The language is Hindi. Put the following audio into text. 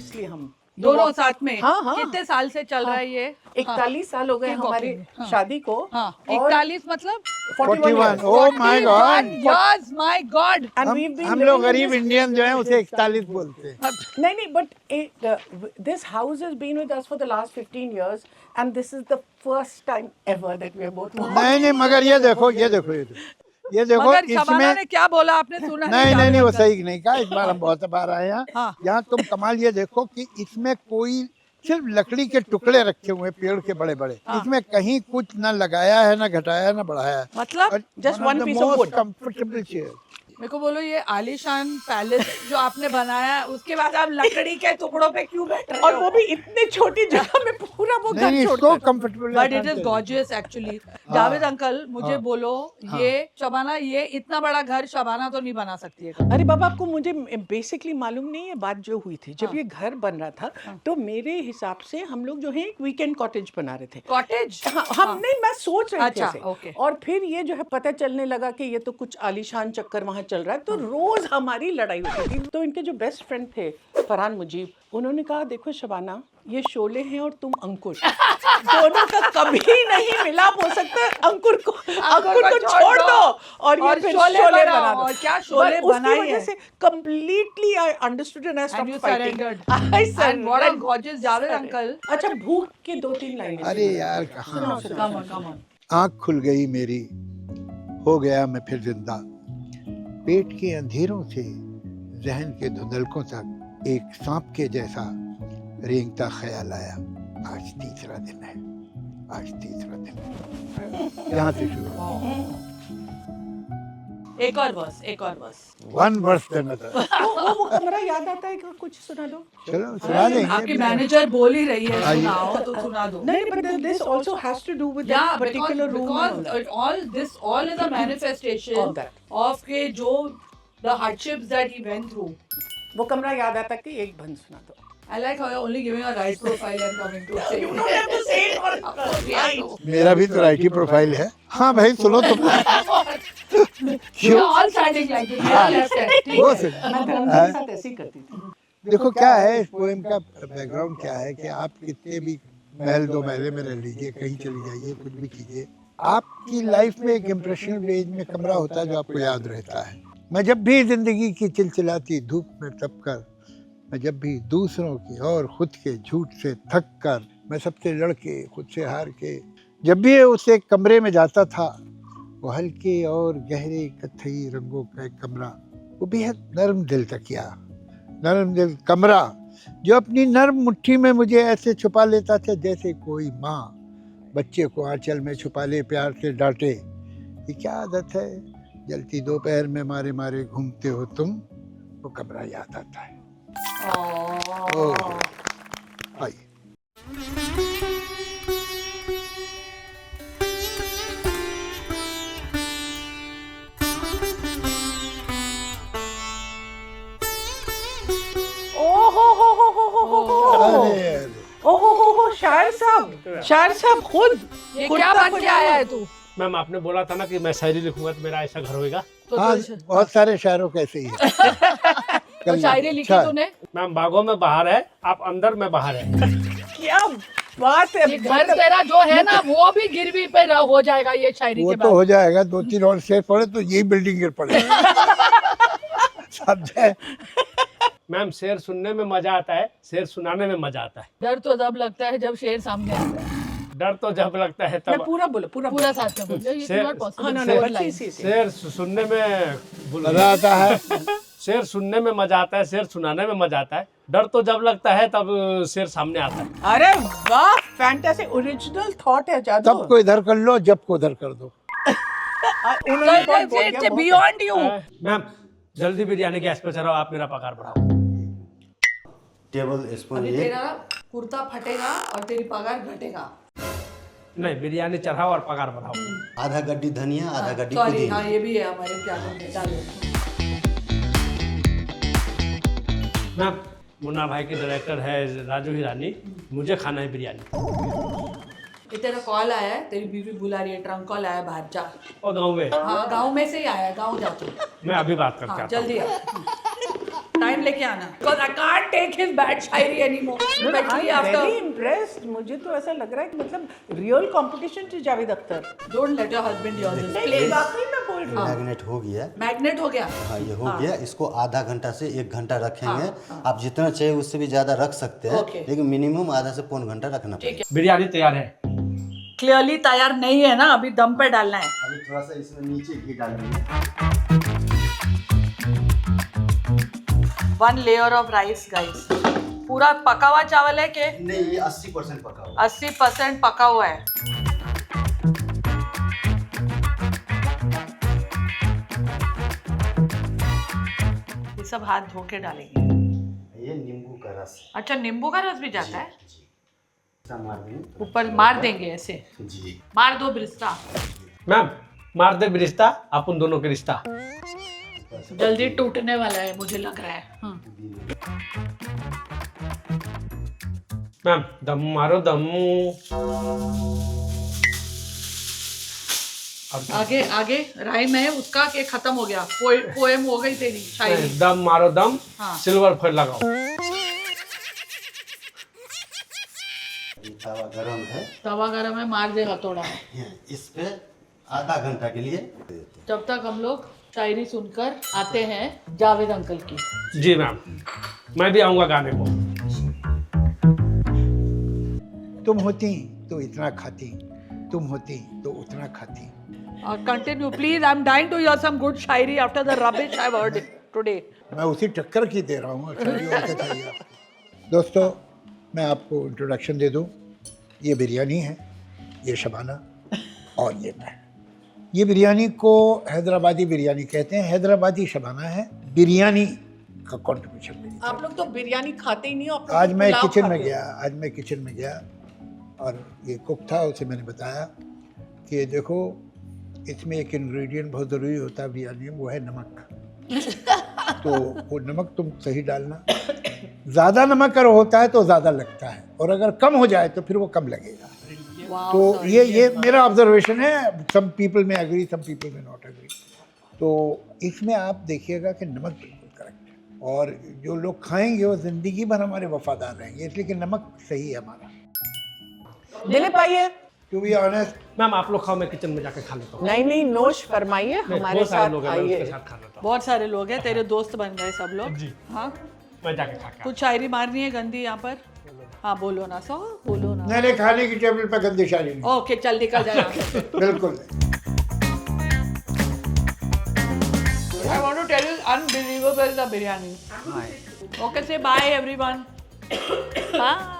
इसलिए हम दोनों साथ में। हाँ, हाँ। कितने साल से चल रहा है ये? 41 साल हो गए हमारी शादी को। हाँ, और 41 मतलब 41। Oh my God. years, my God. and we've been हम living लोग in गरीब this- इंडियन जो हैं उसे 41 बोलते हैं। नहीं, but this house has been with us for the last 15 years and this is the first time ever that we are both नहीं मगर ये देखो ये देखो मगर शबाना इसमें ने क्या बोला आपने सुना? नहीं वो सही नहीं कहा। इस बार हम बहुत बार आए हैं हाँ। यहाँ। तुम कमाल ये देखो कि इसमें कोई सिर्फ लकड़ी के टुकड़े रखे हुए हैं, पेड़ के बड़े बड़े। इसमें कहीं कुछ ना लगाया है, ना घटाया, ना बढ़ाया है। मतलब just one piece of wood. Comfortable chair. मेरे को बोलो, ये आलीशान पैलेस जो आपने बनाया है, उसके बाद आप लकड़ी के टुकड़ों पे क्यों बैठ रहे और हो? वो भी इतने छोटी जगह में पूरा वो घर नहीं छोड़ इसको comfortable. But it is gorgeous actually. Javed uncle मुझे बोलो, ये शबाना, ये इतना बड़ा घर शबाना तो नहीं बना सकती है। अरे बाबा, आपको मुझे बेसिकली मालूम नहीं है बात जो हुई थी जब ये घर बन रहा था। तो मेरे हिसाब से हम लोग जो है एक वीकेंड कॉटेज बना रहे थे। कॉटेज? हाँ, हम नहीं, मैं सोच रही थी अच्छा, ऐसे। ओके। और फिर ये जो है पता चलने लगा कि ये तो कुछ आलीशान चक्कर वहाँ चल रहा है। तो रोज हमारी लड़ाई होती थी। तो इनके जो बेस्ट फ्रेंड थे फरहान मुजीब, उन्होंने कहा देखो शबाना, ये शोले हैं और तुम अंकुर, दोनों का कभी नहीं मिलाप हो सकता। अंकुर को छोड़ दो और ये फिर शोले बना दो। और क्या शोले बनाई है? से completely I understood and I And you stopped fighting. surrendered. I And what a gorgeous Javed uncle. अच्छा, भूख के 2-3 लाइनें। अरे यार कहाँ Come on. आँख खुल गई मेरी, हो गया मैं फिर जिंदा। पेट के अंधेरों से जहन के धुंधलकों तक एक सांप के जैसा रेंगता ख्याल आया। आज तीसरा दिन है, आज तीसरा दिन है। यहाँ से शुरू। एक और वर्स। One verse another. वो कमरा याद आता है कि कुछ सुना दो। चलो सुना आपकी देंगे। मैनेजर बोल ही रही है सुनाओ, तो सुना दो। नहीं, but this also has to do with that Yeah, particular room. and all that. because all is a manifestation Of that. of के जो the hardships that he went through. वो कमरा याद आता कि एक बंद सुना दो। I like how you're only giving a right profile and coming to say. You don't have to say it for Of course, we have to. मेरा भी तो राइटी प्रोफाइल है। हाँ भाई सुनो तुम। We are all standing like this. We are left hand. वो से मैं धर्मजी के साथ ऐसे ही करती थी। देखो क्या है इस पोएम का बैकग्राउंड क्या है कि आप कितने भी महल दो महले में रह लीजिए, कहीं चली जाइए, कुछ भी कीजिए, आपकी लाइफ में एक इम्प्रेशनल एज में कमरा होता है जो आपको याद रहता है। मैं जब भी जिंदगी की चिलचिलाती धूप में तपकर, मैं जब भी दूसरों की और खुद के झूठ से थक कर, मैं सबसे लड़के खुद से हार के जब भी उस एक कमरे में जाता था, वो हल्के और गहरे कत्थई रंगों का एक कमरा, वो बेहद नरम दिल तकिया, नरम दिल कमरा जो अपनी नर्म मुट्ठी में मुझे ऐसे छुपा लेता था जैसे कोई माँ बच्चे को आंचल में छुपा ले, प्यार से डांटे। ये क्या आदत है, जलती दोपहर में मारे मारे घूमते हो तुम, वो कमरा याद आता है। ओह आइए। अरे ओहो, शायर साहब खुद ये क्या बन के आया है तू? मैम आपने बोला था ना कि मैं शायरी लिखूंगा तो मेरा ऐसा घर होएगा। हाँ बहुत सारे शायरों का ऐसे ही है। तो शायरी लिखी अच्छा। तूने? मैम बागों में बाहर है, आप अंदर में बाहर है। क्या बात है। ये घर तेरा जो है ना, वो भी गिरवी पे हो जाएगा ये शायरी वो के तो बाद। हो जाएगा, 2-3 और शेर पड़े तो यही बिल्डिंग गिर पड़े। समझे? मैम शेर सुनने में मजा आता है, शेर सुनाने में मजा आता है। डर तो तब लगता है जब शेर सामने आता है। डर तो जब लगता है मैं तब। पूरा बोलो, पूरा साथ में बोलो, ये शेर- not possible. हाँ, Four बच्ची lines. सी शेर सुनने में मजा आता है। शेर सुनने में मजा आता है, शेर सुनाने में मजा आता है। डर तो जब लगता है तब शेर सामने आता है। अरे वाह, फैंटास्टिक ओरिजिनल थॉट है जादू। तब को इधर कर लो, जब को उधर कर दो। उन्होंने बहुत बोल दिया, बहुत- बियॉन्ड यू। मैम जल्दी बिरयानी गैस पे चढ़ाओ, आप मेरा पगार बढ़ाओ। टेबल स्पून अभी एक। तेरा कुर्ता फटेगा और तेरी पगार घटेगा। नहीं, बिरयानी चढ़ाओ और पगार बढ़ाओ। आधा गड्डी धनिया, आधा गड्डी सॉरी, पुदीना। हाँ ये भी है हमारे प्यारों में। डालो। मैम मुन्ना भाई के डायरेक्टर है राजू हिरानी, मुझे खाना है बिरयानी। ये तेरा कॉल आया है, तेरी बीवी बुला रही है, ट्रंक कॉल आया, बाहर जा। और गाँव में हाँ गांव में से ही आया, गांव जा तू। मैं अभी बात करके हाँ आता हूँ। जल्दी आ। टाइम टाइम लेके आना because I can't take his bad shayari anymore especially very after impressed. मुझे तो ऐसा लग रहा है कि मतलब real competition to Javed Akhtar. Don't let your husband your this नहीं, प्लीज वाकई में बोल रही हूँ। मैग्नेट हो गया। मैग्नेट हो गया हाँ ये हो गया। इसको आधा घंटा से 1 घंटा रखेंगे। आप जितना चाहिए उससे भी ज़्यादा रख सकते हैं, Okay. लेकिन मिनिमम आधा से पौन घंटा रखना पड़ेगा। बिरयानी तैयार है। क्लियरली तैयार नहीं है ना, अभी दम पे डालना है। अभी थोड़ा सा इसमें नीचे घी डालेंगे। 1 लेयर ऑफ राइस गाइस। पूरा पका हुआ चावल है कि नहीं, ये 80% पका हुआ। 80% पका हुआ है। ये सब हाथ धो के डालेंगे। ये नींबू का रस। अच्छा, नींबू का रस भी जाता है ऐसा मार देंगे। ऊपर, मार देंगे ऐसे। जी। मार दो ब्रिस्ता। मैम मार दे रिश्ता अपन दोनों के रिश्ता। जल्दी टूटने वाला है मुझे लग रहा है। मैम दम मारो दम। आगे आगे राइम है उसका कि खत्म हो गया, पोएम हो गई तेरी शायरी। दम मारो दम। हाँ। सिल्वर फॉइल लगाओ। ये तवा गरम है। तवा गरम है, मार दे हथौड़ा। इस पे आधा घंटा के लिए जब तक हम लोग शायरी सुनकर आते हैं जावेद अंकल की। जी मैम, मैं भी आऊँगा गाने को। तुम होती तो इतना खाती, तुम होती तो उतना खाती। Continue please, I am dying to hear some good shayari after the rubbish I heard today. मैं उसी टक्कर की दे रहा हूँ। अच्छा जी, और क्या चाहिए आपको? दोस्तों, मैं आपको इंट्रोडक्शन दे दूँ। ये बिरयानी है, ये शबाना और ये मैं। ये बिरयानी को हैदराबादी बिरयानी कहते हैं। हैदराबादी शबाना है। बिरयानी का कॉन्ट्रीब्यूशन मेरी। आप लोग तो बिरयानी खाते ही नहीं हो। आप लोग आज तो मैं पुलाव किचन में खाते हो। गया, आज मैं किचन में गया और ये कुक था, उसे मैंने बताया कि ये देखो, इसमें एक इंग्रेडिएंट बहुत ज़रूरी होता है बिरयानी में, वो है नमक। तो वो नमक तुम सही डालना। ज़्यादा नमक अगर होता है तो ज़्यादा लगता है, और अगर कम हो जाए तो फिर वो कम लगेगा। तो ये मेरा ऑब्जर्वेशन है। सम पीपल में एग्री, सम पीपल में नॉट एग्री। तो इसमें आप देखिएगा कि नमक बिल्कुल करेक्ट है, और जो लोग खाएंगे वो ज़िंदगी भर हमारे वफादार रहेंगे, इसलिए कि नमक सही है हमारा। दिलीप आइए। टू बी ऑनेस्ट, मैम आप लोग खाओ, मैं किचन में जाके खा लेता हूँ। नहीं नहीं, नोश फरमाइए, हमारे बहुत सारे साथ लोग हैं, मैं उसके आइए। साथ खा लेता हूँ। बहुत सारे लोग हैं, तेरे दोस्त बन गए सब लोग। जी। हाँ, मैं जाके खा के कुछ शायरी मारनी है गंदी यहाँ पर? हाँ बोलो ना सो, बोलो ना। मैंने खाने की टेबल पर गंदी शायरी नहीं। ओके चल निकल जाए यहाँ से। बिल्कुल I want to tell you unbelievable the biryani. Okay, say bye everyone. Bye.